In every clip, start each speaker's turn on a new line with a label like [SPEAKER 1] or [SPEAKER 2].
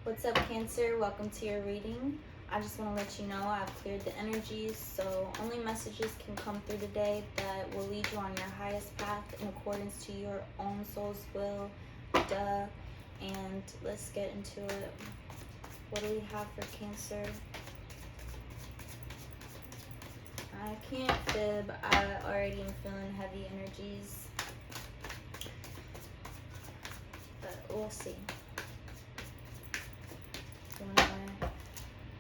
[SPEAKER 1] What's up, Cancer? Welcome to your reading. I just want to let you know I've cleared the energies, so only messages can come through today that will lead you on your highest path in accordance to your own soul's will. Duh. And let's get into it. What do we have for Cancer? I can't fib. I already am feeling heavy energies, but we'll see.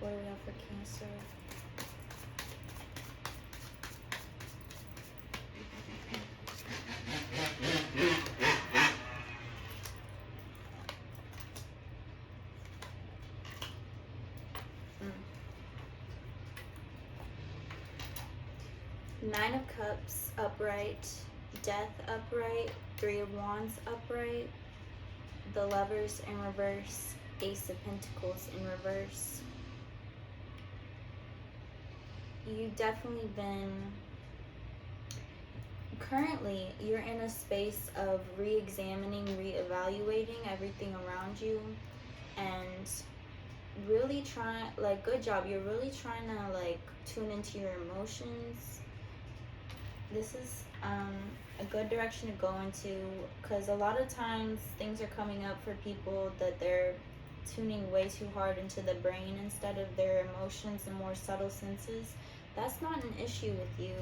[SPEAKER 1] What do we have for Cancer? Nine of Cups upright, Death upright, Three of Wands upright, the Lovers in reverse, Ace of Pentacles in reverse. You've definitely been, currently you're in a space of re-examining, re-evaluating everything around you, and really trying, like, good job, you're really trying to like tune into your emotions. This is a good direction to go into, because a lot of times things are coming up for people that they're tuning way too hard into the brain instead of their emotions and more subtle senses. That's not an issue with you.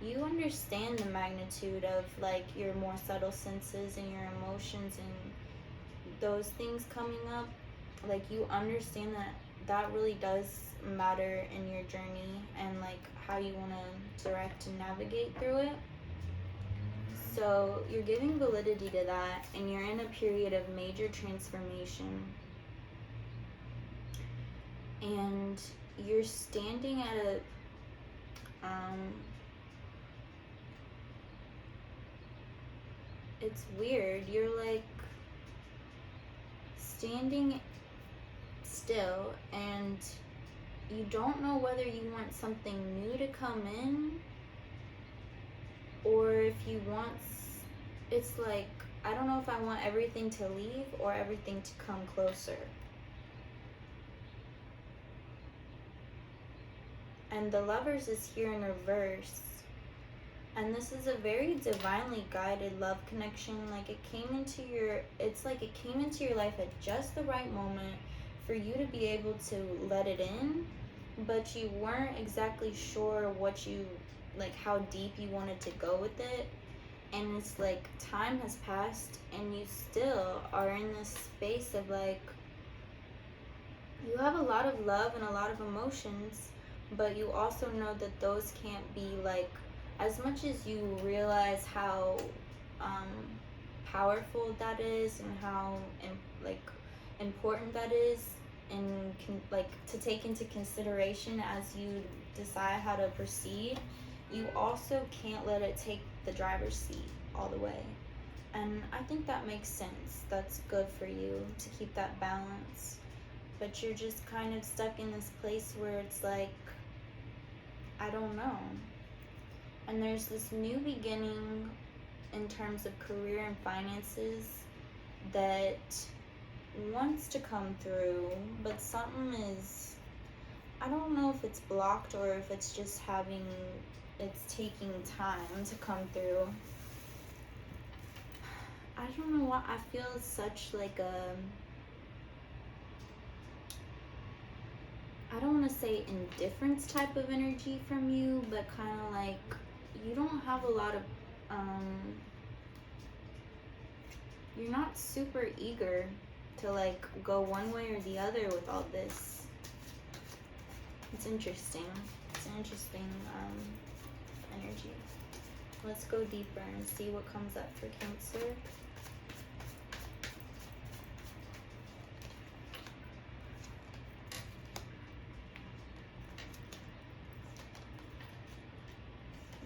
[SPEAKER 1] You understand the magnitude of like your more subtle senses and your emotions and those things coming up. Like, you understand that that really does matter in your journey and like how you want to direct and navigate through it. So you're giving validity to that, and you're in a period of major transformation, and you're standing at a it's weird, you're like standing still and you don't know whether you want something new to come in or if you want, it's like, I don't know if I want everything to leave or everything to come closer. And the Lovers is here in reverse. And this is a very divinely guided love connection. Like, it came into your, it's like it came into your life at just the right moment for you to be able to let it in, but you weren't exactly sure what you, like how deep you wanted to go with it. And it's like time has passed and you still are in this space of like, you have a lot of love and a lot of emotions, but you also know that those can't be like, as much as you realize how powerful that is and how like important that is, and like to take into consideration as you decide how to proceed, you also can't let it take the driver's seat all the way. And I think that makes sense. That's good for you to keep that balance. But you're just kind of stuck in this place where it's like, I don't know. And there's this new beginning in terms of career and finances that wants to come through, but something is, I don't know if it's blocked or if it's just it's taking time to come through. I don't know what, I feel such like a, I don't want to say indifference type of energy from you, but kind of like you don't have a lot of, you're not super eager to like go one way or the other with all this. It's interesting. It's an interesting energy. Let's go deeper and see what comes up for Cancer.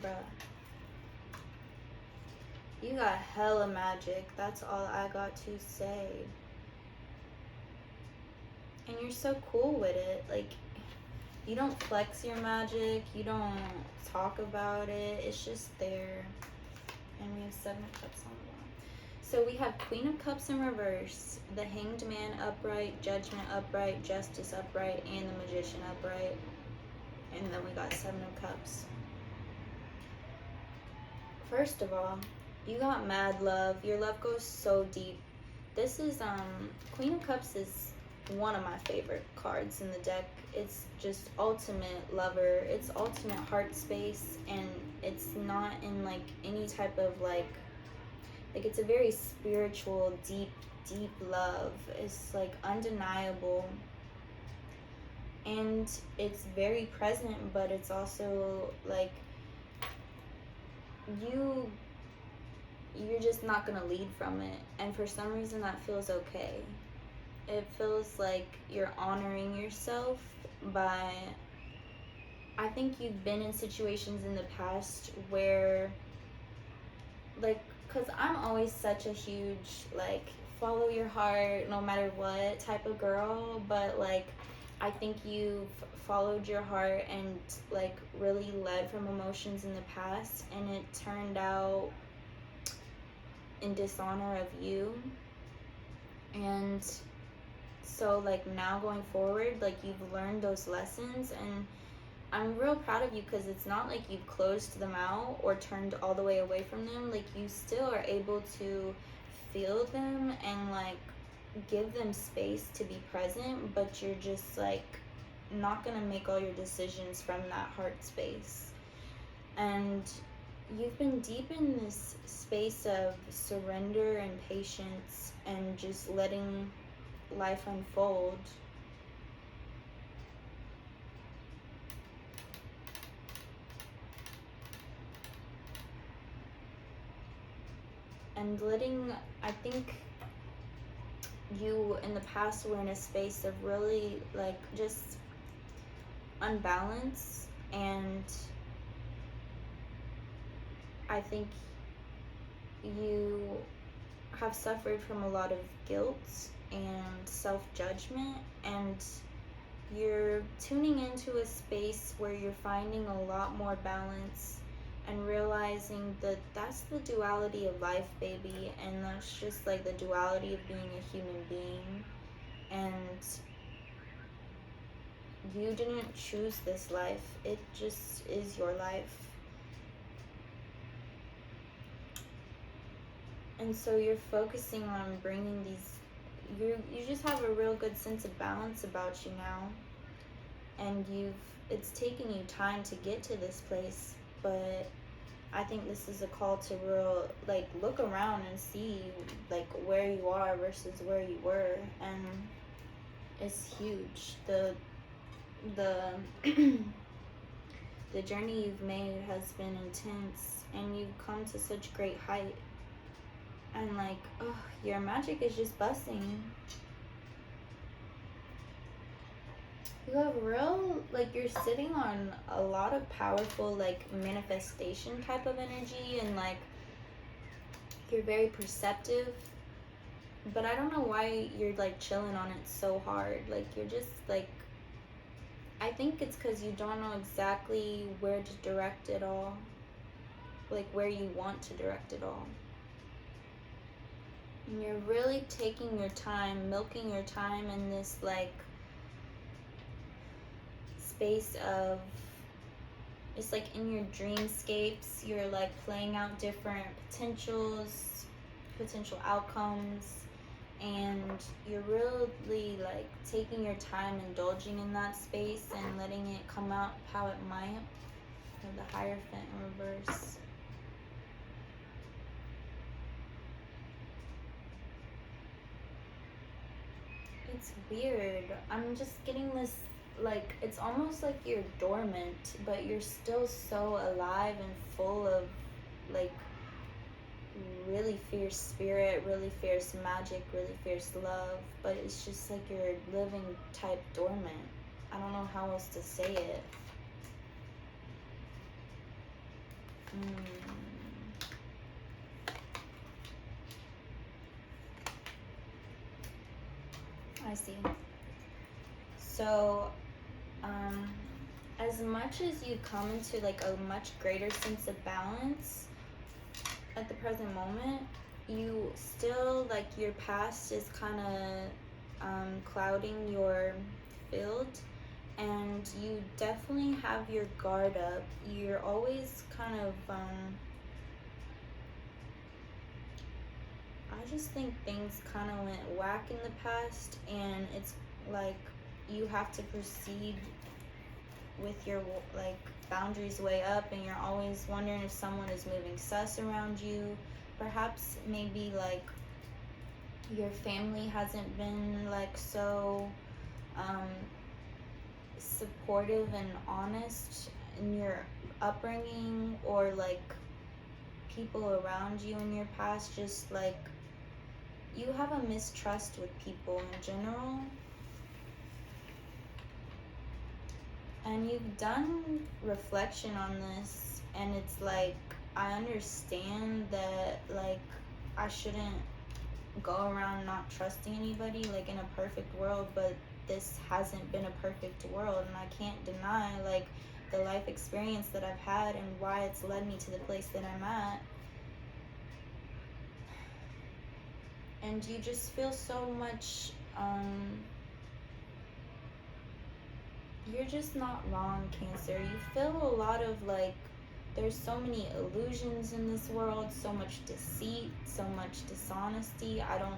[SPEAKER 1] Bruh. You got hella magic. That's all I got to say. And you're so cool with it. Like, you don't flex your magic. You don't talk about it. It's just there. And we have 7 of Cups on the line. So we have Queen of Cups in reverse, the Hanged Man upright, Judgment upright, Justice upright, and the Magician upright. And then we got Seven of Cups. First of all, you got mad love. Your love goes so deep. This is Queen of Cups is one of my favorite cards in the deck. It's just ultimate lover. It's ultimate heart space, and it's not in like any type of like it's a very spiritual, deep love. It's like undeniable, and it's very present, but it's also like you're just not gonna lead from it, and for some reason that feels okay. It feels like you're honoring yourself by, I think you've been in situations in the past where like, because I'm always such a huge like follow your heart no matter what type of girl, but like I think you've followed your heart and like really led from emotions in the past, and it turned out in dishonor of you. And so like now going forward, like you've learned those lessons, and I'm real proud of you, because it's not like you've closed them out or turned all the way away from them. Like you still are able to feel them and like give them space to be present, but you're just like not gonna make all your decisions from that heart space. And you've been deep in this space of surrender and patience and just letting life unfold. And letting, I think you in the past were in a space of really like just unbalance, and I think you have suffered from a lot of guilt and self-judgment, and you're tuning into a space where you're finding a lot more balance and realizing that that's the duality of life, baby, and that's just like the duality of being a human being. And you didn't choose this life, it just is your life. And so you're focusing on bringing these, you just have a real good sense of balance about you now, and it's taken you time to get to this place, but I think this is a call to real like look around and see like where you are versus where you were, and it's huge. The the journey you've made has been intense, and you've come to such great height, and like your magic is just busting. You have real, like, you're sitting on a lot of powerful, like, manifestation type of energy, and, like, you're very perceptive, but I don't know why you're, like, chilling on it so hard. Like, you're just, like, I think it's because you don't know exactly where to direct it all, like, where you want to direct it all. And you're really taking your time, milking your time in this, like, space of, it's like in your dreamscapes, you're like playing out different potential outcomes, and you're really like taking your time, indulging in that space and letting it come out how it might. And the Hierophant in reverse. It's weird. I'm just getting this, like, it's almost like you're dormant, but you're still so alive and full of, like, really fierce spirit, really fierce magic, really fierce love, but it's just like you're living type dormant. I don't know how else to say it. I see. So, as much as you come into like a much greater sense of balance at the present moment, you still, like, your past is kind of clouding your field, and you definitely have your guard up. You're always kind of I just think things kind of went whack in the past, and it's like you have to proceed with your, like, boundaries way up, and you're always wondering if someone is moving sus around you. Perhaps maybe like your family hasn't been like so supportive and honest in your upbringing, or like people around you in your past, just like you have a mistrust with people in general. And you've done reflection on this, and it's like, I understand that, like, I shouldn't go around not trusting anybody, like, in a perfect world, but this hasn't been a perfect world, and I can't deny, like, the life experience that I've had and why it's led me to the place that I'm at. And you just feel so much, you're just not wrong, Cancer. You feel a lot of, like, there's so many illusions in this world, so much deceit, so much dishonesty. I don't,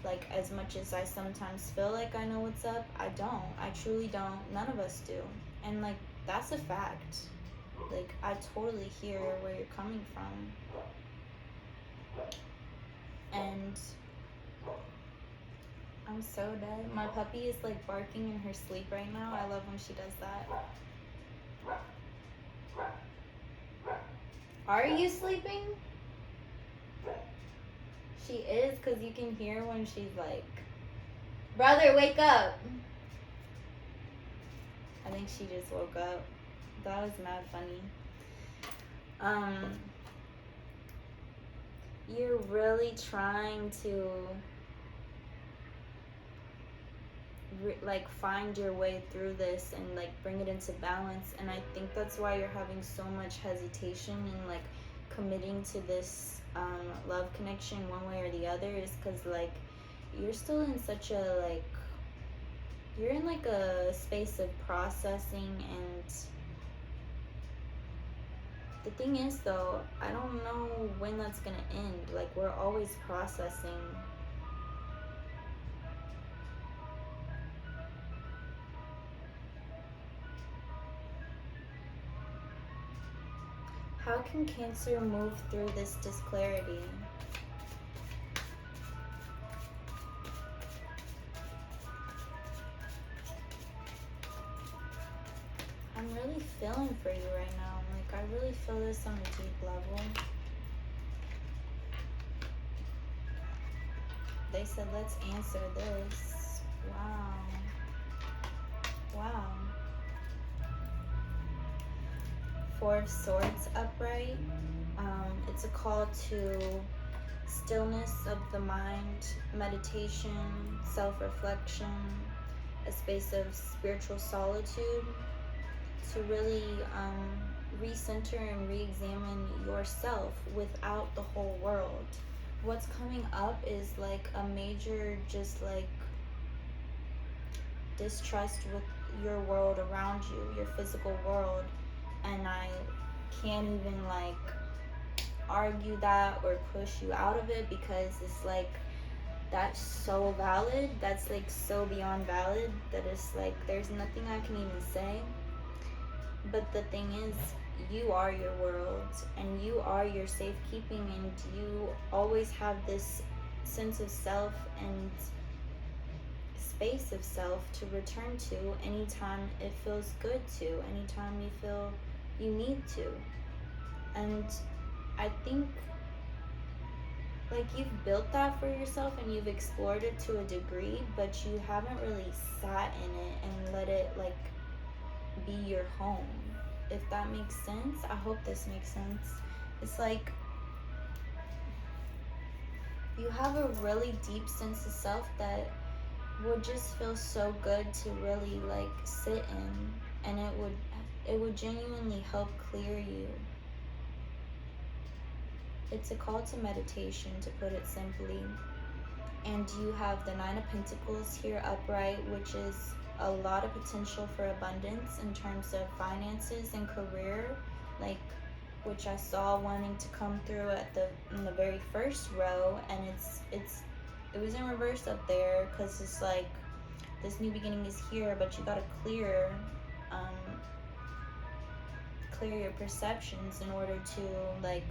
[SPEAKER 1] like, as much as I sometimes feel like I know what's up, I don't. I truly don't. None of us do. And, like, that's a fact. Like, I totally hear where you're coming from. And I'm so dead. My puppy is, like, barking in her sleep right now. I love when she does that. Are you sleeping? She is, because you can hear when she's like, brother, wake up. I think she just woke up. That was mad funny. You're really trying to like find your way through this and like bring it into balance, and I think that's why you're having so much hesitation in like committing to this love connection one way or the other, is because like you're still in such a like, you're in like a space of processing. And the thing is though, I don't know when that's gonna end. Like, we're always processing. How can Cancer move through this disclarity? I'm really feeling for you right now. Like, I really feel this on a deep level. They said, let's answer this. Wow. Wow. Four of Swords upright. It's a call to stillness of the mind, meditation, self-reflection, a space of spiritual solitude, to really recenter and re-examine yourself without the whole world. What's coming up is like a major just like distrust with your world around you, your physical world, and I can't even like argue that or push you out of it, because it's like, that's so valid, that's like so beyond valid that it's like there's nothing I can even say. But the thing is, you are your world and you are your safekeeping, and you always have this sense of self and space of self to return to anytime it feels good to, anytime you feel you need to. And I think like you've built that for yourself and you've explored it to a degree, but you haven't really sat in it and let it like be your home, if that makes sense. I hope this makes sense. It's like you have a really deep sense of self that would just feel so good to really like sit in, and it would genuinely help clear you. It's a call to meditation, to put it simply. And you have the Nine of Pentacles here upright, which is a lot of potential for abundance in terms of finances and career, like, which I saw wanting to come through in the very first row, and it was in reverse up there, because it's like this new beginning is here, but you gotta clear your perceptions in order to, like,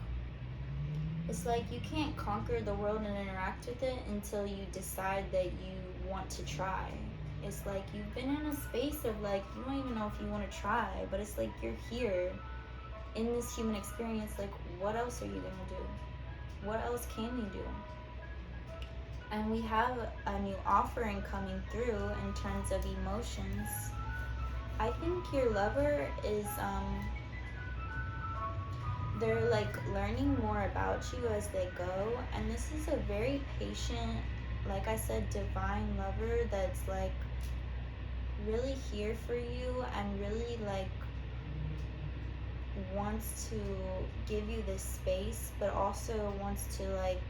[SPEAKER 1] it's like you can't conquer the world and interact with it until you decide that you want to try. It's like you've been in a space of, like, you don't even know if you want to try, but it's like you're here in this human experience. Like, what else are you gonna do? What else can you do? And we have a new offering coming through in terms of emotions. I think your lover is they're like learning more about you as they go, and this is a very patient, like I said, divine lover that's like really here for you and really like wants to give you this space, but also wants to like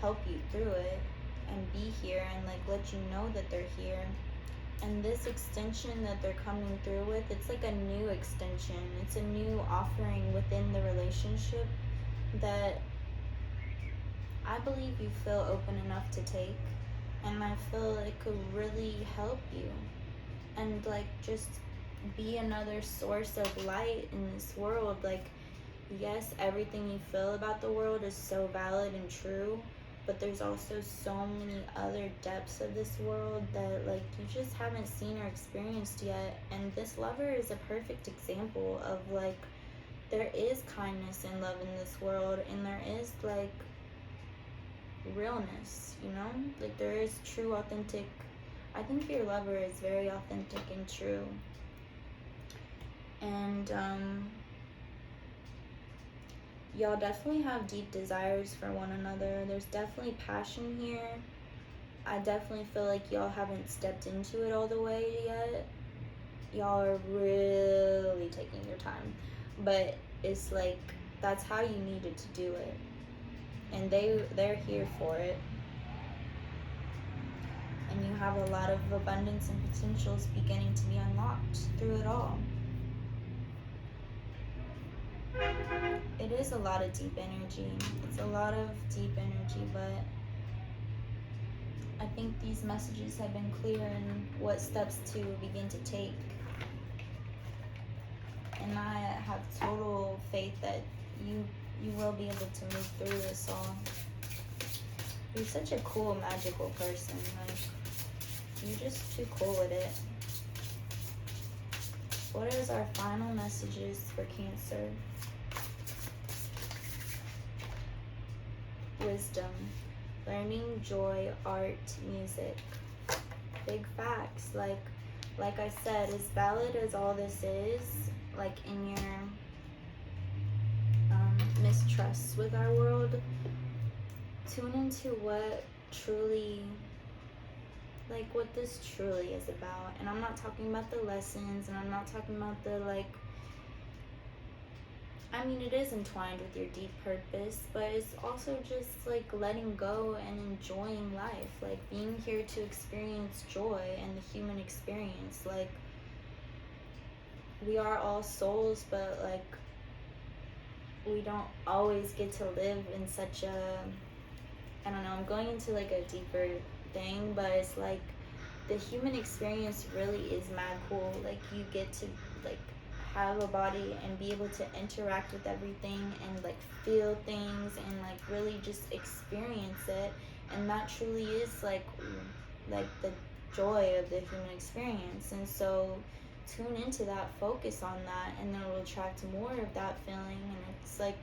[SPEAKER 1] help you through it and be here and like let you know that they're here. And this extension that they're coming through with, it's like a new extension. It's a new offering within the relationship that I believe you feel open enough to take. And I feel it could really help you. And like just be another source of light in this world. Like, yes, everything you feel about the world is so valid and true, but there's also so many other depths of this world that like you just haven't seen or experienced yet. And this lover is a perfect example of like there is kindness and love in this world, and there is like realness, you know, like there is true, authentic. I think your lover is very authentic and true. And y'all definitely have deep desires for one another. There's definitely passion here. I definitely feel like y'all haven't stepped into it all the way yet. Y'all are really taking your time. But it's like, that's how you needed to do it. And they're here for it. And you have a lot of abundance and potentials beginning to be unlocked through it all. It is a lot of deep energy. It's a lot of deep energy, but I think these messages have been clear in what steps to begin to take. And I have total faith that you will be able to move through this all. You're such a cool, magical person. Like, you're just too cool with it. What is our final messages for Cancer? Wisdom, learning, joy, art, music. Big facts. Like I said, as valid as all this is, like in your mistrusts with our world, tune into what truly, like what this truly is about. And I'm not talking about the lessons, and I'm not talking about the like, I mean, it is entwined with your deep purpose, but it's also just like letting go and enjoying life, like being here to experience joy and the human experience. Like, we are all souls, but like we don't always get to live in such a, I don't know, I'm going into like a deeper thing, but it's like the human experience really is mad cool. Like, you get to like have a body and be able to interact with everything and like feel things and like really just experience it. And that truly is like the joy of the human experience. And so tune into that, focus on that, and then it'll attract more of that feeling. And it's like,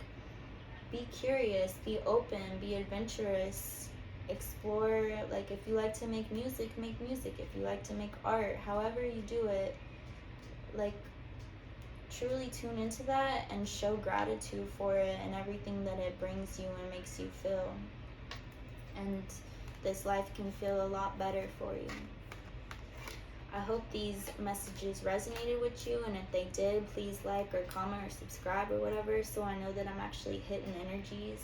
[SPEAKER 1] be curious, be open, be adventurous, explore. Like, if you like to make music, make music. If you like to make art, however you do it, like, truly tune into that and show gratitude for it and everything that it brings you and makes you feel. And this life can feel a lot better for you. I hope these messages resonated with you, and if they did, please like or comment or subscribe or whatever, so I know that I'm actually hitting energies,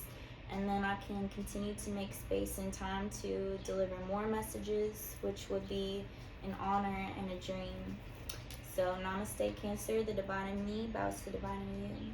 [SPEAKER 1] and then I can continue to make space and time to deliver more messages, which would be an honor and a dream. So namaste, Cancer. The divine in me bows to the divine in you.